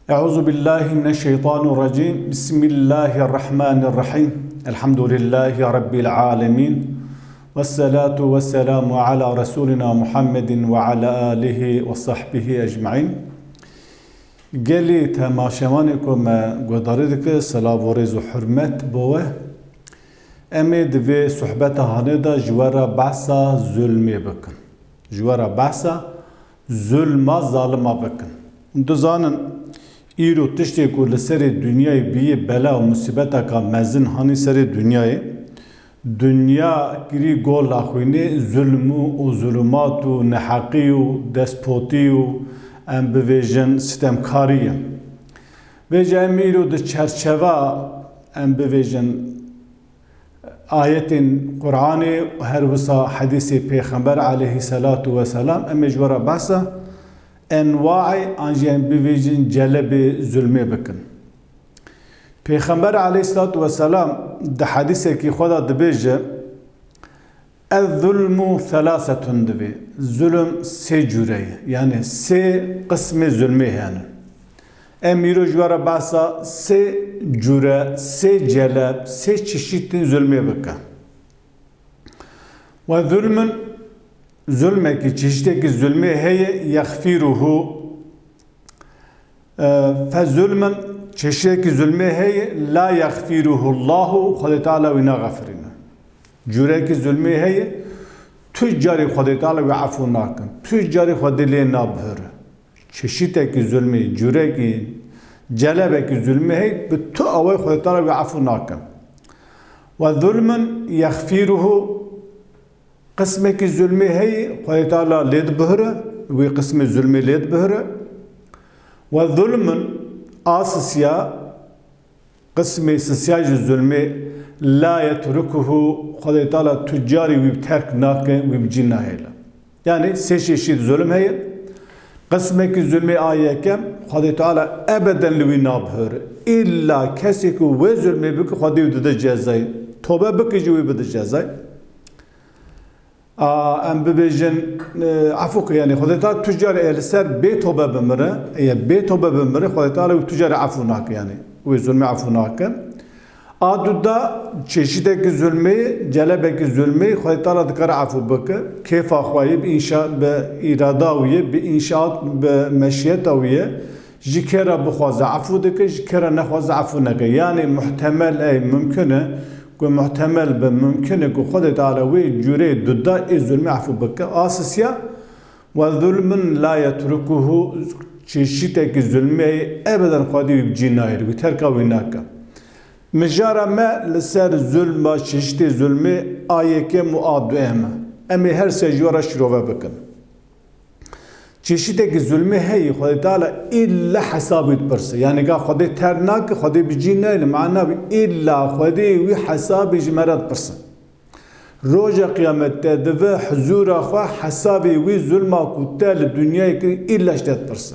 Euzu billahi mineşşeytanirracim. Bismillahirrahmanirrahim. Elhamdülillahi rabbil alamin. Vessalatu vesselamu ala Resulina Muhammedin ve ala alihi ve sahbihi ecmaîn. Geli temaşevanê ku me guhdarî dike selav û rêz û hurmet bo we. Em ê di vê sohbeta hanê de ji were behsa zulmê bikin. Ji were behsa zulma zalima bikin. Dizanin îro tiştê ku li serê dünyayê bîyê bela û musîbeteka mezin hanî serê dünyayê, dünya girî gola xwînê zulm û zulûmat û neheqî û despotî û em bivêjin stemkarî ye. Vê jî em îro di çerçeva em bivêjin ayetên Qur'anê her wisa hedîsê Pêxember aleyhisselatu vesselam em ê ji were behsa envaî an jî em bivêjin celebê zulmê bikin. Pêxember aleyhisselatu vesselam di hedîsekî xwe de dibêje ez-zulmu thelâsetun divê. Zulm sê cure ye. Yani sê qismê zulmê hene. Em îro ji were behsa sê cure, sê celeb, sê çeşitên zulmê bikin. Ve zulmün zulmekî çeşitekî zulmê heye yexfîruhu fe zulmün çeşitekî zulmê heye la yexfîruhu Allahu Xwedê Teala wî nagefirîne. Curekî zulmê heye tu carî Xwedê Teala wî efû nakin. Tu carî Xwedê lê nabihire. Çeşitekî zulmê, curekî, celebekî zulmê heye bi tu awayê Xwedê Teala wî efû nakin. Ve zulmün yexfîruhu qismekî zulmê heye Xwedê Teala lê dibihire, wî qismê zulmê lê dibihire. Ve zulmün asisya qismê sisya ji zulmê la yetrukuhu Xwedê Teala tu carî wî terk nake, wî bicî nahêle. Yani sê çeşît zulm heye. Qismekî zulmê a yekem Xwedê Teala ebeden li wî nabihire. İlla kesê ku wê zulmê bike Xwedê wî dide cezayê. Tobe bike jî wî bide cezayê. Em bibêjin efû yani Xwedê Teala tu carî li ser bê tobe bimire, bê tobe bimire Xwedê Teala wî tu carî efû nake yani. Wê zulmê efû nake. Aduda çeşitekî zulmê, celebekî zulmê Xwedê Teala dikare efû bike. Kêfa xwe bi înşa bi îrada wî ye, bi înşaat bi meşiyeta wî ye. Ji kere bixwaze efû dike, ji kere nexwaze efû neke. Yani muhtemel mümkün e ku muhtemel be mümkün e ku Xwedê Teala wê cureyê duda ê zulmê efû bike. Asisya ve zulmün la yetrukuhu çeşitekî zulmê ebeden Xwedê wî bicî nahêle, wî terka wî nake. Mijara me li ser zulma çeşitê zulmê a yekem û a duêm e. Em ê her sê ji were şîrove bikin. Çeşitekî zulmê heye Xwedê Teala îlla hesabê dipirse. Yani ga Xwedê ter nake, Xwedê bicî nehêle. Ma'na wî îlla Xwedê wî hesabê ji me re dipirse. Roja kıyametê divê huzûra xwe hesabê wî zulma ku te li dunyayê kirî îlla ji te dipirse.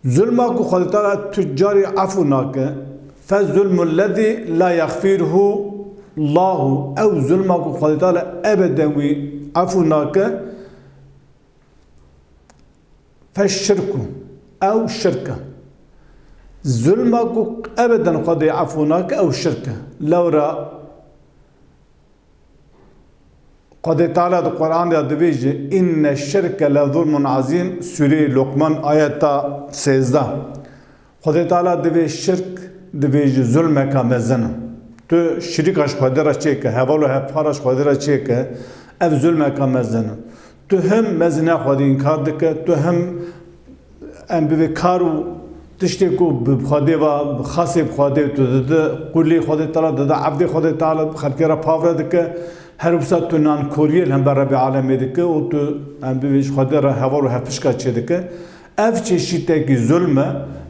Zulma ku Xwedê Teala tu carî efû nake fe zulmul lezî la yexfîruhu Allahu. Ew zulma ku Xwedê Teala ebeden wî efû nake fe şirku. Ew şirke. Zulma ku ebeden Xwedê efû nake ew şirke. Lewra Xwedê Teala di Qur'an de dibêje inne şirke le zulmun azîm. Sûreyê Luqman ayeta 13. Xwedê Teala divê şirk dibêje zulmeka mezin. Tu şirîka ji Xwedê re çêke, heval û hevpara ji Xwedê re çêke, ev zulmeka mezin. Tu him mezina Xwedê inkar dike, tu him em bivê kar û tiştê ku bi Xwedê ve bi xasê bi Xwedê tu dide, qulê Xwedê Teala dide, evdê Xwedê Teala xelkê re pavre dike. Her wisa tu nankoriyê li hember Rebî alemê dike û tu em bivê ji Xwedê re heval û hevpişka çê dike. Ev çeşitekî zulme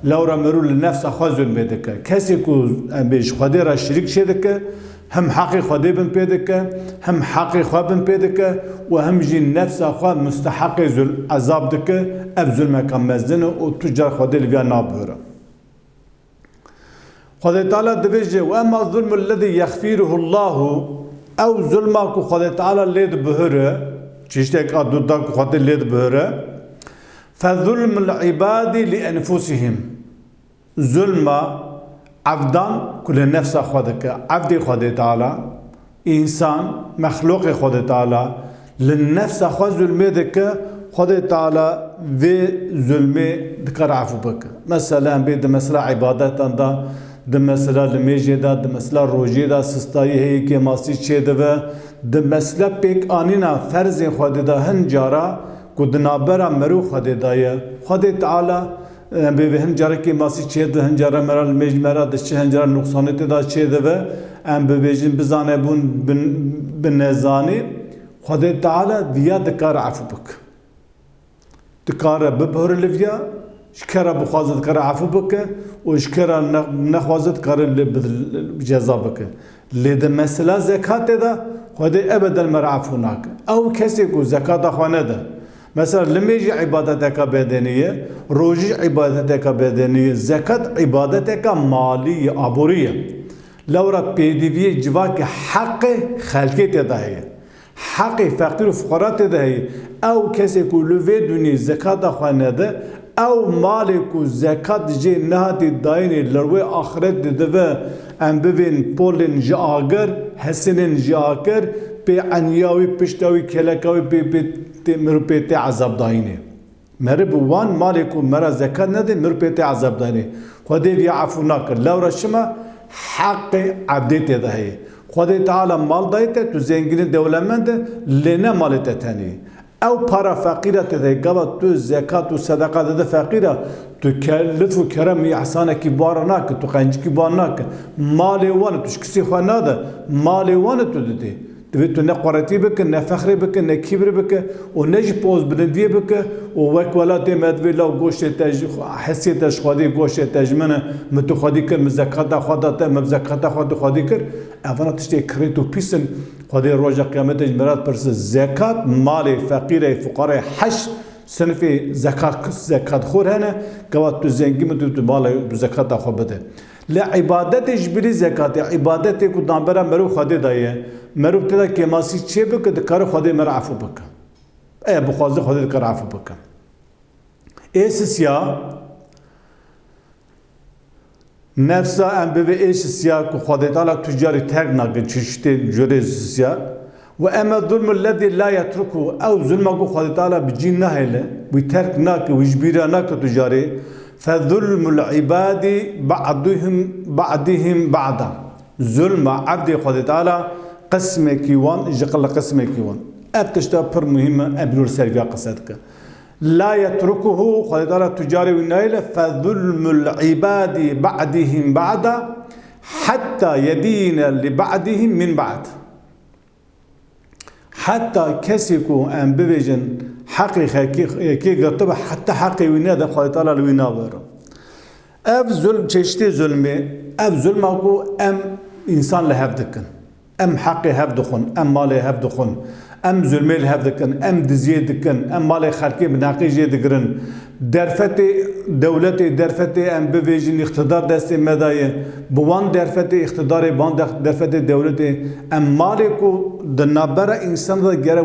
lewra mirû li nefsa xwe zulmê dike. Kesê ku em bê ji Xwedê re şirîk çê dike, hem heqê Xwedê bin pê dike, hem heqê xwe bin pê dike û hem jî nefsa xwe musteheqê ezab dike. Ev zulmeka mezin e û tu car Xwedê li vê nabihire. Xwedê Teala dibêje ve emma zulmul lezî yexfîruhu Allahu. Ew zulma ku Xwedê Teala lê dibihire, çeşitek a duda ku Xwedê lê dibihire. فظلم العباد لأنفسهم ظلم عبدان كل نفس خودك عبد خود تعالى إنسان مخلوق خود تعالى للنفس خود ظلمه دك خود تعالى في ظلمه ذكر عفو بك مثلا بيد مثلا عبادات دا د مثلا لميجي دا د مثلا روجي دا سستاي هي كي ماسي چيدوه د مثلا بيك آنينا فرض خود دا هنجارا كدنابرا مرو خود دايه خود تعالى به هنجارا كي ماسي چيد هنجارا مرا لميج مرا دش هنجارا نقصانت دا چيدوه ام بيجين بزانه بون بنزاني خود تعالى ديا دكار عفو بك دكار ببهر لفيا شكرا بخوازت كرا عفو بك وشكرا نخوازت كرا جزا بك لذا مثلا زكاة دا خود ابدا مرعفوناك او كسي كو زكاة خوانه دا مثلا لما يجي عبادتك بدنية روجي عبادتك بدنية زكاة عبادتك مالية عبورية لو رات بيديفي جواك حق خلقه تدهي حق فقير وفقراء تدهي او كسي كو لوفي دوني زكاة خوانه دا او مالك و زكاة جي نهاتي دايني لروي آخرت دوا ام ببين بولن جاگر حسنن جاگر بي عنياوي پشتاوي كلكاوي بي مرو بيتي عذاب دايني مرب وان مالك و مرا زكاة نده مرو بيتي عذاب دايني خده في عفو ناكر لو رشما حق عبدت دهي خده تعالى مال دايته تو زنگين دولمند لنا مالته تاني او para فقيرة تذكر تو زكاة وصدقة ده فقيرة تو كلف وكرم إحسانك كبارناك تو قنج كبارناك مالي وانا تشكسي خوانا ده مالي وانا تو ده تو نقرتي بك نفخري بك نكبر بك ونجي بوز بندية بك ووك ولا تمدوي لو قوش تج حسية تشخادي قوش تجمنه متو خادي كر مزكاة خادته مزكاة خادي كر أفنا تشتي كريتو بيسن خادي روجا قيامته جمرات برس زكاة مالي فقيرة فقراء حش سنفي زكاة خور هنا كوات تزنجي متو مالي زكاة خو بده لا عبادت جبري زكاة عبادت كدام برا مرو خادي دايه مرو تدا كماسي چه بك دكار خادي مرعفو بك اي بخوازي خادي دكار عفو بك اسسيا نفسا ام بي اسسيا كو خادي تعالى تجاري تاغ ناغ چشتي جوريسيا واما الظلم الذي لا يتركه او ظلم كو خادي تعالى بجين نهله بترك ناك وجبيرا ناك تجاري فظلم العباد بعضهم بعضا ظلم عبد خادي تعالى قسم كيوان جقل قسم كيوان ابتشتا پر مهمة ابنور سرفيا قصدك لا يتركه خذ تعالى تجاري والنايل فظلم العباد بعدهم بعدا حتى يدين لبعدهم من بعد حتى كسيكو ان بيجن حقيقة كي قرطبة حتى حقي وينادا خذ تعالى الويناور اف ظلم چشتي ظلمي اف ظلم اكو ام انسان لهفدكن ام حقي هفدخن ام مالي هفدخن ام ظلمي هفدكن ام دزيه دكن ام مالي خلقي مناقي جي دقرن درفتي دولتي درفتي ام بفيجن اقتدار دستي مدايه بوان درفتي اقتداري بوان درفتي دولتي ام مالي كو دنابرا انسان دا گره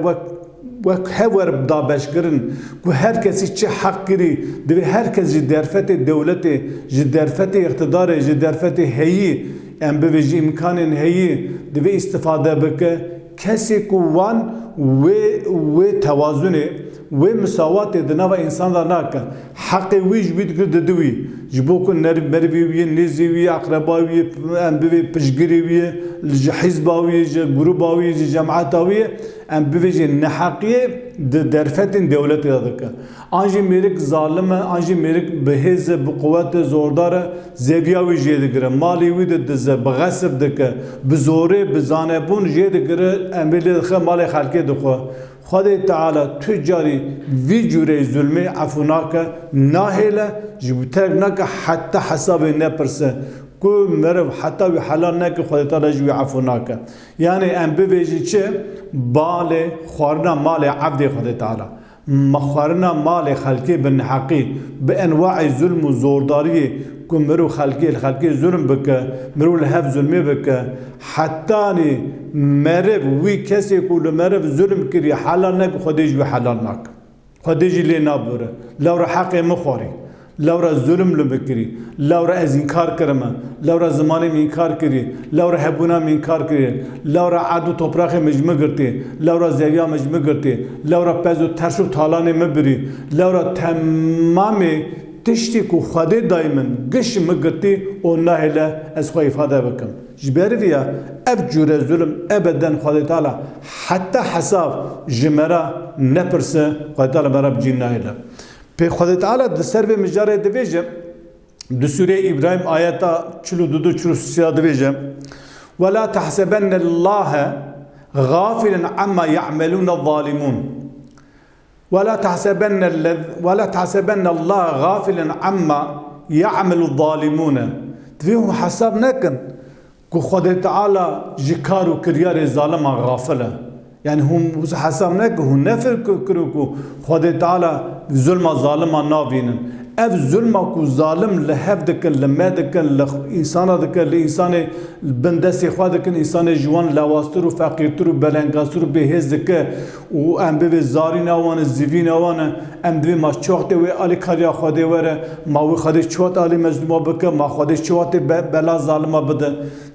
وك هور بدابش کرن کو هر کسی چه حق کری دوی هر کس جی درفتي دولتي جي درفتي اقتداري جي درفتي هيي ام بویژ امکان هایی دوی استفاده بکه کسی کو وان و توازنه و مساوات دنوا انسان را ناکه حق ویج بید کرد دوی جبو کن مروی نزیوی اقرباوی ام بوی پشگریوی حزباوی گروباوی جماعتاوی ام بویج نحقیه درفتن دولت دادکه آنجی میرک ظالمه آنجی میرک بهز بقوت زورداره زویاوی جیدگره مالی وید دزه بغصب دکه بزوره بزانبون جیدگره امبلی دخه مال خلقه دخه خدا تعالی تجاری وی جوره ظلمه عفوناکه ناهله جبتر نکه حتی حساب نپرسه کو مرو حتی وی حلال نکه خدا تعالی جوی عفوناکه یعنی ام بویجی چه بال خورنا مال عبد خدا تعالی مخورنا مال خلقی بالنحقی بانواع ظلم و زورداری کو مرو خلقی ظلم بکه مرو لهف ظلمه بکه حتی مرو وی کسی کو مرو ظلم کری حلال نکه خدا جوی حلال نکه خودی جلی نبوره لور حق مخوری لور ظلم لبکری لور از انکار کرم لور زمانی می انکار کری لور هبونا می انکار کری لور عدو توپراخ مجمع کرتی لور زیویا مجمع کرتی لور پزو ترشو تالان مبری لور تمام تشتی کو خودی دایمن گش مگرتی و نهله از خو ifade بکم جبری ویا اب جور ظلم ابدا خدای تعالی حتی حساب جمرا نپرسه خدای تعالی براب جین نهله به خدای تعالی د سر به مجاره دویجه د سوره ابراهیم آیات 42 43 دویجه ولا تحسبن الله غافلا عما يعملون الظالمون ولا تحسبن الله غافلا عما يعمل الظالمون تفهم حساب نكن كو خدای تعالی جکار و کریار ظالم غافله يعني هم حساب نكن هم نفر کرو کو خدای تعالی ظلم ظالم نابینن اف ظلم کو ظالم لهف دکن لما دکن لانسان دکن لانسان بندسی خوا دکن انسان جوان لواستر و فقیرتر و بلنگاستر و بهز دکن و ام به زارین اوان زیوین اوان ام دوی ما چوخت و علی کاریا خواده وره ما و خودش چوت علی مظلوم بکه ما خودش چوت بلا ظالم بده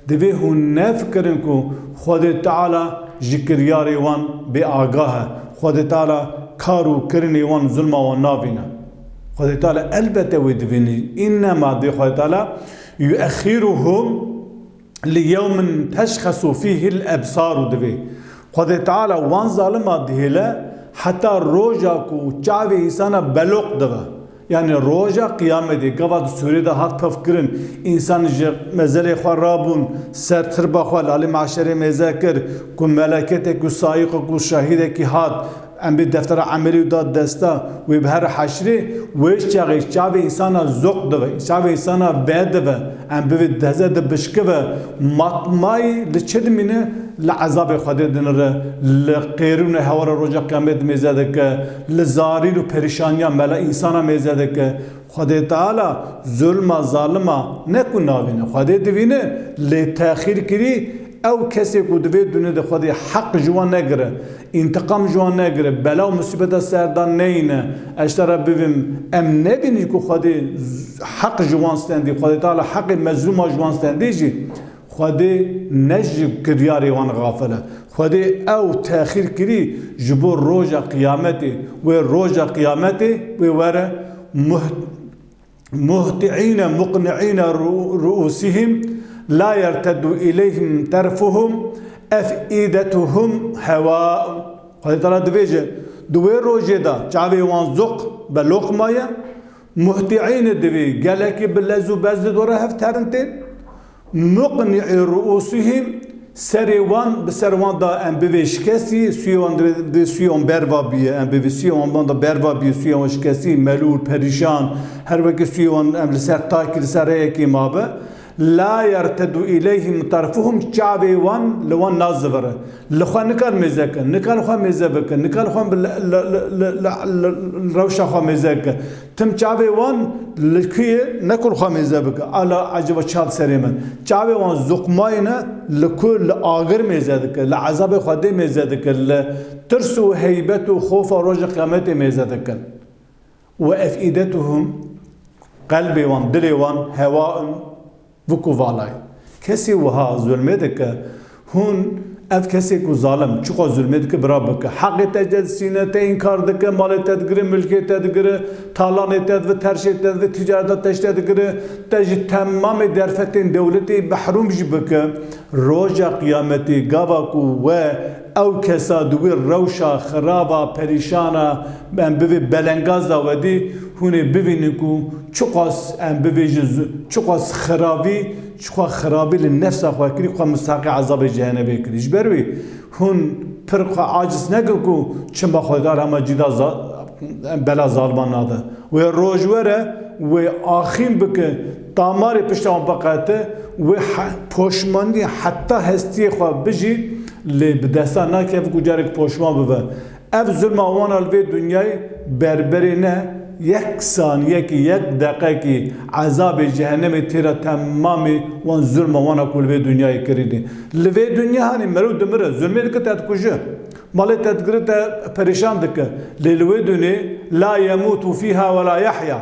دوی هون نفکرن کو خود تعالی ذکریاری وان به آگاه خود تعالی کارو کرنی وان ظلم وان نابینه خدای تعالی البته ويدفني انما دي خدای تعالی يؤخرهم ليوم تشخص فيه الابصار دبي خدای تعالی وان ظالم دهله حتى روجا کو چاوي انسان بلوق دوا يعني روجا قيامت قبض سوري ده هات تفكرن انسان مزل خرابون سر تربا خال علي معشر مذاكر كو ملائكته كو سائق كو شهيد كي هات ام به دفتر عملی داد دستا و به هر حشری وش چاوی انسان زوق دوه چاوی انسان بد دوه ام به دزد بشکه مطمای لچد منه لعذاب خدا دنره لقیرون هوار رجا قیامت میزده که لزاری و پریشانیا ملا انسان میزده که خدا تعالی ظلم ظالم نکناوینه خدا دوینه لتأخیر کری او کسی کو دوی دنیا ده خودی حق جوان نگره انتقام جوان نگره بلا و مصیبت سردان نینه اشترا ببین ام نبینی که خودی حق جوان ستندی خودی تعالی حق مظلوم جوان ستندی جی خودی نجب کریاری وان غافله خودی او تأخیر کری جبور روجا قیامتی و روجا قیامتی و وره مهتعین مقنعین رؤوسهم لا يرتد إليهم طرفهم أفئدتهم هواء خدای تعالی دویجه دوی روجه دا چاوی وان زق بلقمایه مهتعین دوی گلکی بلزو بزد دوره هفترنتین مقنع رؤوسهم سریوان بسروان دا ام بوشکسی سویوان دی سویوان بروا بیه ام بوی سویوان دا بروا بیه سویوان شکسی ملول پریشان هر وقت سویوان ام لسر تاکی لسر ایکی مابه لا يرتد إليهم طرفهم شعبي وان لوان نازفره لخوان نكال مزاك نكال خوان مزابك نكال خوان الروشة خوان مزاك تم شعبي وان لكي نكل خوان مزابك على عجب شاد سريما شعبي وان زقماينا لكل آغر مزادك لعذاب خدي مزادك لترس وهيبة وخوف وروج قيامت مزادك وأفئدتهم قلبي وان دلي وان هواء وکو والای کسی وها ظلمه دکه هون اف کسی کو ظالم چقا ظلمه دکه برابر که حق تجد سینه ته انکار دکه مال تدگره ملکیت تدگره تالان تد و ترشید تد و تجارت تشتدگره تج تمام درفتین دولتی بحروم جبکه روجا قیامتی گاوا کو و او کسا دوی روشا خرابا پریشانا من بوی بلنگازا ودی هونه ببینی کو چقاس ام بویج چقاس خرابی چقا خرابی لنفس خوا کری خوا مستحق عذاب جهنم کریش بروی هون پر خوا عاجز نگو کو چون با خوددار همه جدا بلا ظالمان ناده و روجوره و آخیم بکه تاماری پشتان بقاته و پوشماندی حتی هستی خوا بجی لی بدستان نکیف کجارک پوشمان ببه اف ظلم آوان الوی دنیای بربری نه یک ثانیه کی یک دقیقه کی عذاب جهنم تیرا تمامی وان ظلم آوان کل وی دنیای کردی لوی دنیا هنی مرو دمره ظلمی دکت ات کجه مالي تدقرت پریشان دك للودني لا يموت فيها ولا يحيا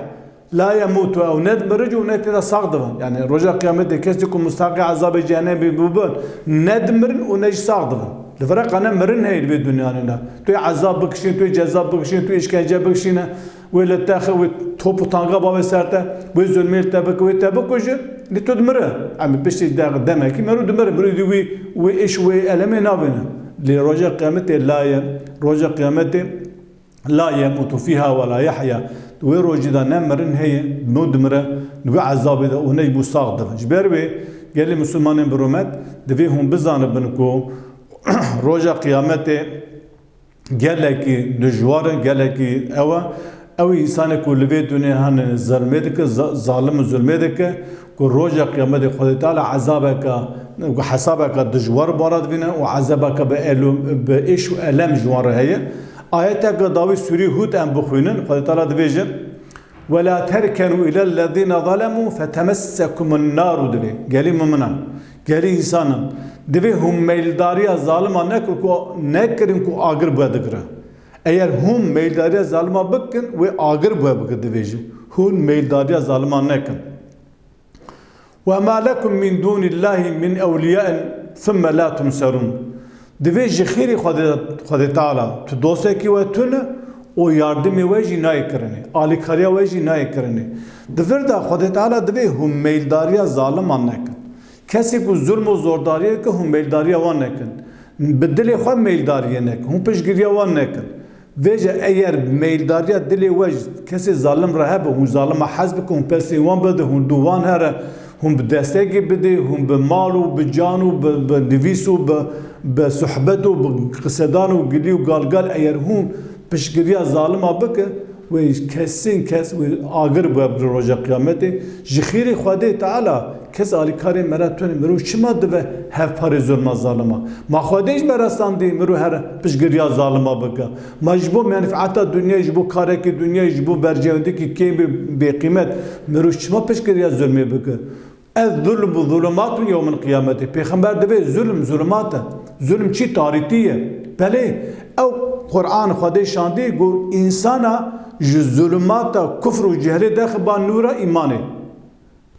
لا يموت او ندمرج ونت صاغدون يعني رجع قيامت كسكم مستحق عذاب جهنم بيبون ندمرن ونج صاغدون الفرق انا مرن هي بالدنيا هنا تو عذاب بكشين تو جزاء بكشين تو اشكنجه بكشين ولا تاخذ توب طنقه باب سرته وزلمي تبك وتبكج لتدمر عم بشي دمك مرو دمر بريدي وي ايش وي المي نابنا لرجع قيامت لا رجع قيامت لا يموت فيها ولا يحيا ويروجدا نمرن هي مدمره نو عذاب ده ونجبو صاغده جبربي قال لي مسلمانين برومات دفيهم بزان بنكو روجا قيامته قال لك دجوار قال لك او انسان كل في دنيا هن ظلمتك ظالم ظلمتك كو روجا قيامته خد تعالى عذابك وحسابك دجوار بارد بينا وعذابك بايش الم جوار هي آياتك داوي سوري هود ام بخوينن خد تعالى دبيجن ولا تركنوا الى الذين ظلموا فتمسكم النار دبي قال مؤمنا قال انسانا دبي هم ميلداريا ظالما نكرن كو اگر بدگره eğer هم ميلداريا ظالما بكن و اگر بكن دبيجي هم ميلداريا ظالما نكن وما لكم من دون الله من اولياء ثم لا تنصرون دبيجي خيري خد تعالى تدوسكي و تن o yardımı ve jinayet करने आली खरिया ve jinayet करने दफरदा खुदा ताला दबे हम मेलदारिया जालिम अन्नकन कैसे को जुल्म और जोरदारी के हम मेलदारिया वन नकन बदले खो मेलदारिया नक हम पेशगिरिया वन नकन veja eğer meldariya dili ve कैसे जालिम रहा है हम जालिम हस्ब को पैसे वन बद हम दुवान हर هم بدستگی بده هم به مال و به جان و به نویس و به صحبت و به قصدان و گلی و گالگال اگر هم پشگیری ظالم بکه و کسین کس و آگر باید روزا قیامته جخیر خدا تعالی کس آلی کاری مراتون مرو چما دوه هف پاری ظلم ظالما ما خودش مرستاندی مرو هر پشگیری ظالما بکه مجبور منفعت دنیا جبو کاری که دنیا جبو برجوندی که کی به قیمت مرو چما پشگیری ظلمی بکه الظلم ظلمات يوم القيامة پیغمبر دوه ظلمات ظلم چی تاریتیه بله او قرآن خدا شاندی گو انسانا ظلمات کفر و جهل داخل با نور ایمانه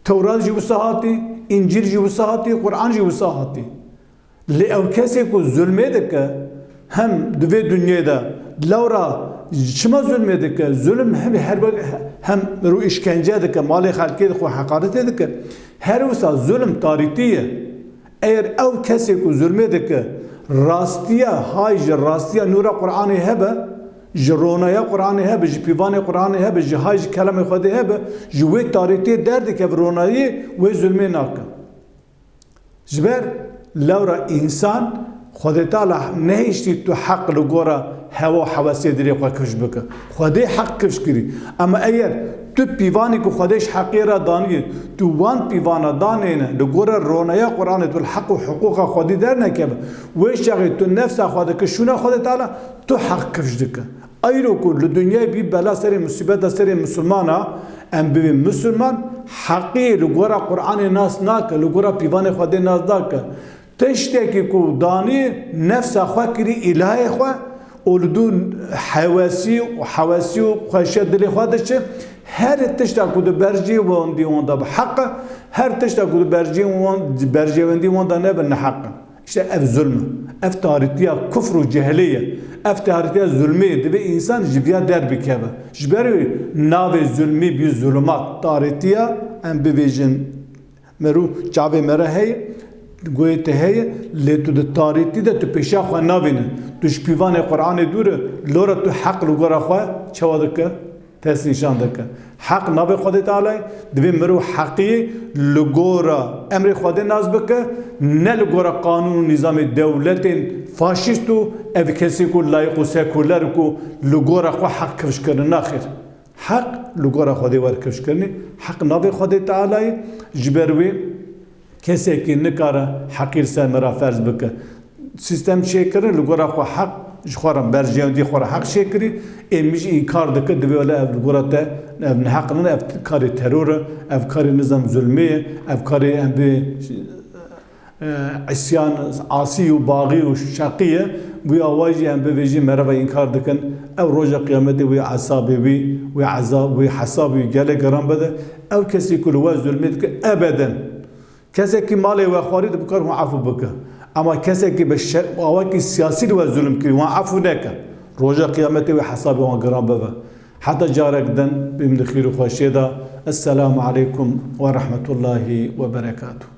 تورات جیو صحاتی انجیل جیو صحاتی قرآن جیو صحاتی لی او کسی کو ظلمه دکه هم دوه دنیا دا لورا شما ظلمه دکه ظلم هم رو işkence dike mali halki de hakaret dike her usa zulm tarihiye eğer ev kesi ku zulme dike rastiya hay rastiya nura Kur'an'ı hebe جرونایا قرآن ہے بج پیوان قرآن ہے بج جهاج کلام خدا ہے جوی تاریخی درد که ورونایی و ظلم ناکه جبر لورا انسان خدا تعالی نهیشتی تو حق لگورا هوا حواسی دری خوا کش بکه خدا حق کش کری اما اگر تو پیوانی که خودش حقی را دانی تو وان پیوانا دانینه لگورا رونایا قرآن تو الحق و حقوق خودی در نکه ویش چاقی تو نفس خدا کشونه خدا تعالی تو حق کش دکه ایرو کو لدنیا بی بلا سر مصیبت سر مسلمانا ام بی مسلمان حقی لگورا قرآن ناس ناکه لگورا پیوان خدا ناس ناکه تشته که کو دانی نفس خوا کری الهی خوا اولدون حواسی و خشیت دل خودش her tişta kudu berci vondi onda hakkı her tişta kudu berci vondi onda ne ben hakkı işte ev zulmü ev tarihiye küfru cehliye ev tarihiye zulmü ve insan jibiya der bir kebe jiberi nave zulmü bir zulümat tarihiye en bivejin meru çave merahey goyte hey le tu de tarihi de tu peşa xwa navine tu şpivane Kur'an dure lora tu hak lugora xwa çawadike تسنی شانده که حق نبی خدا تعالی دوی مرو حقی لگورا امر خدا ناز بکه نه لگورا قانون و نظام دولت فاشیست و اف کسی کو لایق و سکولر کو لگورا خو حق کش کردن نخیر حق لگورا خدا ور کش کردن حق نبی خدا تعالی جبروی کسی که نکاره حقیر سر مرا فرض بکه سیستم چه کردن لگورا خو حق خورم برجیم دی خور حق شکری امیش این کار دکه دویله اف گورته اف حقن اف کاری ترور اف کاری نظام ظلمی اف کاری ام به عصيان عاصي وباغي وشقية ويا واجي أن بيجي مرة إنكار دكن أو رجع قيامته ويا عصابي ويا عذاب ويا حسابي قال قرام بده أو كسي كل وزن متك أبدا كسي كمالي وأخواري بكره عفو بك أما كسي كبشر أو كسياسي وزلم كي وعفو نك رجع قيامته ويا حسابي وقرام بده حتى جارك دن بمن خير وخشيدا. السلام عليكم ورحمة الله وبركاته.